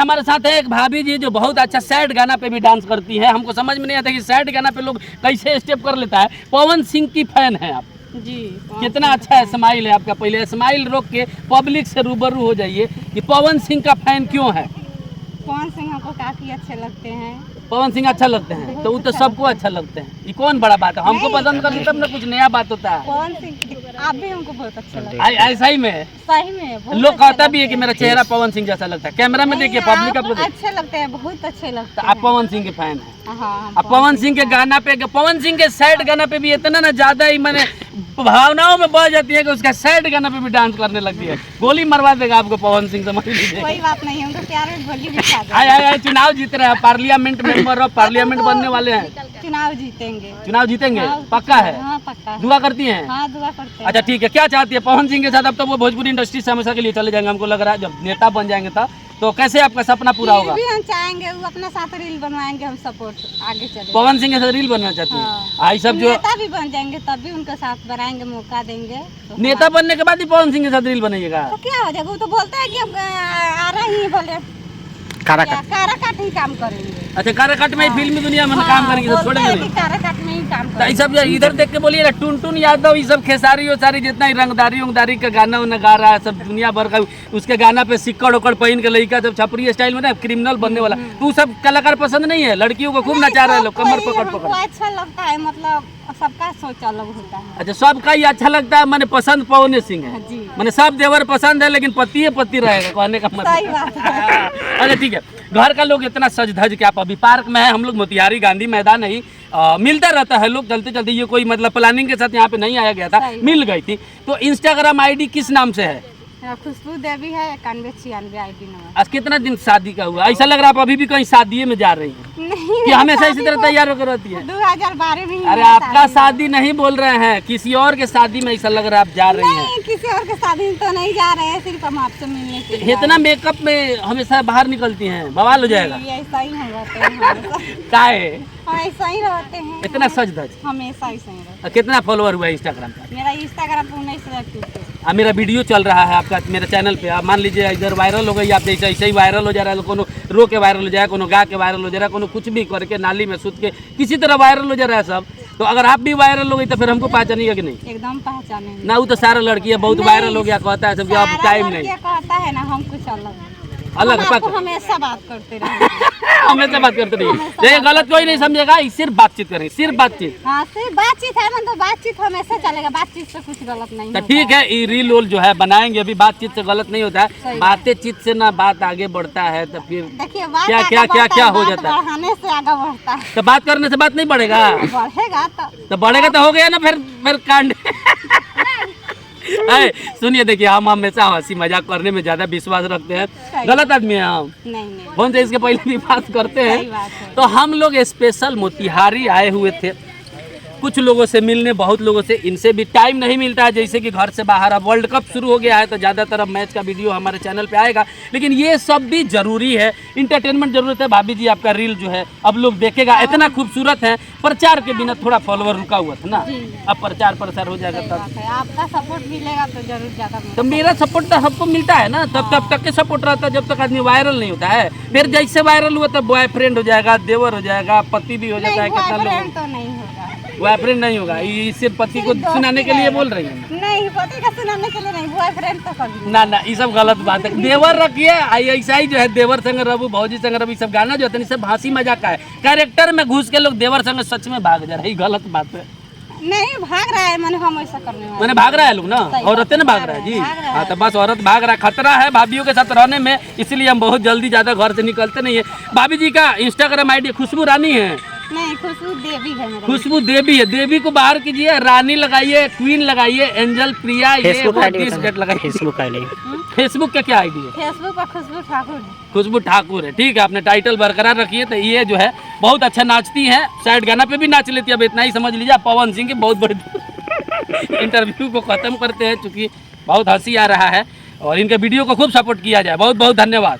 हमारे साथ है एक भाभी जी जो बहुत अच्छा सैड गाना पे भी डांस करती है। हमको समझ में नहीं आता कि सैड गाना पे लोग कैसे स्टेप कर लेता है। पवन सिंह की फैन है आप जी। कितना अच्छा है स्माइल है आपका। पहले स्माइल रोक के पब्लिक से रूबरू हो जाइए कि पवन सिंह का फैन क्यों है। पवन सिंह हमको काफी अच्छे लगते हैं। पवन सिंह अच्छा लगते हैं तो वो तो सबको अच्छा लगते हैं। ये कौन बड़ा बात है, हमको पसंद करते तब ना कुछ नया बात होता है। पवन सिंह आप भी हमको बहुत अच्छा लगता ऐसा ही में सही में बहुत लोग अच्छे कहता भी है लगते कि मेरा चेहरा पवन सिंह जैसा लगता है। कैमरा में देखिए नहीं, पब्लिक आप आपको अच्छे लगते हैं, बहुत अच्छे लगते आप पवन सिंह के फैन हैं। हाँ, अब पवन सिंह के गाना पे, पवन सिंह के सैड गाना पे भी इतना ना ज्यादा ही मैंने भावनाओं में बह जाती है कि उसका सैड गाना पे भी डांस करने लगती है। गोली मरवा देगा आपको पवन सिंह, समझ लीजिए। कोई बात नहीं, हमको प्यार में गोली भी खा आए चुनाव जीत रहे हैं, पार्लियामेंट मेंबर ऑफ पार्लियामेंट बनने वाले हैं। चुनाव जीतेंगे। चुनाव जीतेंगे हाँ, पक्का है। हाँ पक्का। दुआ करती हैं। हाँ दुआ करते हैं। अच्छा ठीक है, क्या चाहती है पवन सिंह के साथ? अब तो वो भोजपुरी इंडस्ट्री से हमेशा के लिए चले जाएंगे हमको लग रहा है। जब नेता बन जाएंगे तो कैसे आपका सपना पूरा होगा? भी हम चाहेंगे वो अपने साथ रील बनवाएंगे, हम सपोर्ट आगे चले। पवन सिंह के साथ रील बनना चाहती है। आई सब जो नेता भी बन जाएंगे तब भी उनके साथ बनाएंगे, मौका देंगे तो नेता बनने के बाद ही पवन सिंह के साथ रील बनाइएगा। तो क्या हो जाएगा? वो तो बोलते हैं कि हम आ रहे ही बोले काराकाट ही काम करेंगे। अच्छा काराकाट में फिल्मी दुनिया में काम करेंगे तो छोड़ेंगे नहीं। काराकाट में ही काम तो करेंगे। ये सब इधर देख के बोलिए ना, टुनटुन यादव ये सब खेसारी सारी जितना ही रंगदारी का गाना उन्हें गा रहा है सब दुनिया भर का। उसके गाना पे सिक्कड़ उकड़ पहन के लड़का जब छपरी स्टाइल में ना क्रिमिनल बनने वाला, तो वो सब कलाकार पसंद नहीं है। लड़कियों को खूब नचा रहे हैं लोग कमर पकड़। अच्छा लगता है, मतलब सबका सोच अलग होता है। अच्छा सबका ही अच्छा लगता है, मैंने पसंद पवन सिंह है। मैंने सब देवर पसंद है लेकिन पति है पति रहेगा, कहने का सही बात है। अच्छा ठीक है, घर का लोग इतना सज धज के, आप अभी पार्क में है, हम लोग मोतिहारी गांधी मैदान है, मिलता रहता है लोग चलते चलते। ये कोई मतलब प्लानिंग के साथ यहाँ पे नहीं आया गया था, मिल गई थी। तो इंस्टाग्राम आईडी किस नाम से है? खुशबू देवी है, 9196 आईडी नंबर। आज कितना दिन शादी का हुआ? ऐसा लग रहा है आप अभी भी कहीं शादी में जा रही हैं कि हमेशा इसी तरह तैयार होकर रहती है? 2012 में। अरे आपका शादी नहीं बोल रहे हैं, किसी और के शादी में ऐसा लग रहा है आप जा रही हैं। किसी और के शादी तो नहीं जा रहे हैं, सिर्फ हम आपसे मिलने के लिए। इतना मेकअप में हमेशा बाहर निकलती हैं, बवाल हो जाएगा। ऐसा ही हम रहते हैं। काहे ऐसा ही रहते हैं, इतना सज धज? हमेशा ऐसा ही रहते। कितना फॉलोअर हुआ इंस्टाग्राम पर? मेरा इंस्टाग्राम पे 19,000। मेरा वीडियो चल रहा है आपका मेरे चैनल पे, आप मान लीजिए इधर वायरल हो गई, आप जैसे ऐसे ही वायरल हो जा रहा है। कोनो रो के वायरल हो जाए, कोनो गा के वायरल हो जा रहा है, कोनो कुछ भी करके नाली में सूत के किसी तरह वायरल हो जा रहा है सब। तो अगर आप भी वायरल हो गई तो फिर हमको पहचानिएगा कि नहीं? एकदम पहचानेंगे ना। वो तो सारा लड़की है बहुत वायरल हो गया कहता है सब, अब टाइम नहीं कहता है ना, हम कुछ अलग हमेशा बात करते रहे। हमेशा बात करते रहिए, ये गलत कोई नहीं समझेगा, सिर्फ बातचीत करें, सिर्फ बातचीत। हाँ सिर्फ बातचीत है, मतलब बातचीत हमेशा चलेगा, बातचीत से कुछ गलत नहीं तो ठीक है, ये रील उल जो है बनाएंगे, अभी बातचीत से गलत नहीं होता है। बातें चित से ना बात आगे बढ़ता है तो फिर देखिए क्या क्या क्या क्या हो जाता है, बढ़ाने से आगे बढ़ता है। तो बात करने से बात नहीं बढ़ेगा? बढ़ेगा तो बढ़ेगा तो हो गया ना फिर कांड। सुनिए देखिए, हम हमेशा हंसी मजाक करने में ज्यादा विश्वास रखते हैं, गलत आदमी है हम। नहीं फोन से इसके पहले भी बात करते हैं। तो हम लोग स्पेशल मोतिहारी आए हुए थे कुछ लोगों से मिलने, बहुत लोगों से, इनसे भी टाइम नहीं मिलता है जैसे कि घर से बाहर। अब वर्ल्ड कप शुरू हो गया है तो ज़्यादातर अब मैच का वीडियो हमारे चैनल पे आएगा, लेकिन ये सब भी जरूरी है, इंटरटेनमेंट जरूरत है। भाभी जी आपका रील जो है अब लोग देखेगा, इतना खूबसूरत है। प्रचार के बिना थोड़ा फॉलोअर रुका हुआ था ना, अब प्रचार प्रसार हो जाएगा तब आपका सपोर्ट मिलेगा तो जरूर ज़्यादा। तो मेरा सपोर्ट तो सबको मिलता है ना, तब तक के सपोर्ट रहता है जब तक आदमी वायरल नहीं होता है। फिर जैसे वायरल हुआ तब बॉयफ्रेंड हो जाएगा, देवर हो जाएगा, पति भी हो जाता है। कितना लोग तो नहीं होगा, बॉयफ्रेंड नहीं होगा, ये सिर्फ पति को सुनाने के लिए बोल रही है? नहीं, पति का सुनाने के लिए नहीं, बॉयफ्रेंड तो कभी ना। ये सब गलत बात है। देवर रखिए, ऐसा ही जो है देवर संग रबू, भौजी संग रबू, सब गाना जो होता है सब हंसी मजाक का है। कैरेक्टर में घुस के लोग देवर संग सच में भाग जा रहे, गलत बात है। नहीं भाग रहा है, मैंने हम ऐसा करने वाले। मैंने भाग रहा है लोग ना, औरतें ना भाग रहा है जी। हाँ तो बस औरत भाग रहा है, खतरा है भाभीियों के साथ रहने में, इसलिए हम बहुत जल्दी ज्यादा घर से निकलते नहीं है। भाभी जी का इंस्टाग्राम आईडी खुशबू रानी है? नहीं, खुशबू देवी है मेरा। खुशबू देवी है, देवी को बाहर कीजिए, रानी लगाइए, क्वीन लगाइए, एंजल प्रिया, ये लगाइए। फेसबुक का क्या आईडी है? फेसबुक पर खुशबू ठाकुर। खुशबू ठाकुर है, ठीक है, आपने टाइटल बरकरार रखिए। तो ये जो है बहुत अच्छा नाचती हैं, साइड गाना पे भी नाच लेती है। अब इतना ही समझ लीजिए पवन सिंह के बहुत बड़े इंटरव्यू को खत्म करते हैं, चूंकि बहुत हंसी आ रहा है और इनके वीडियो को खूब सपोर्ट किया जाए। बहुत बहुत धन्यवाद।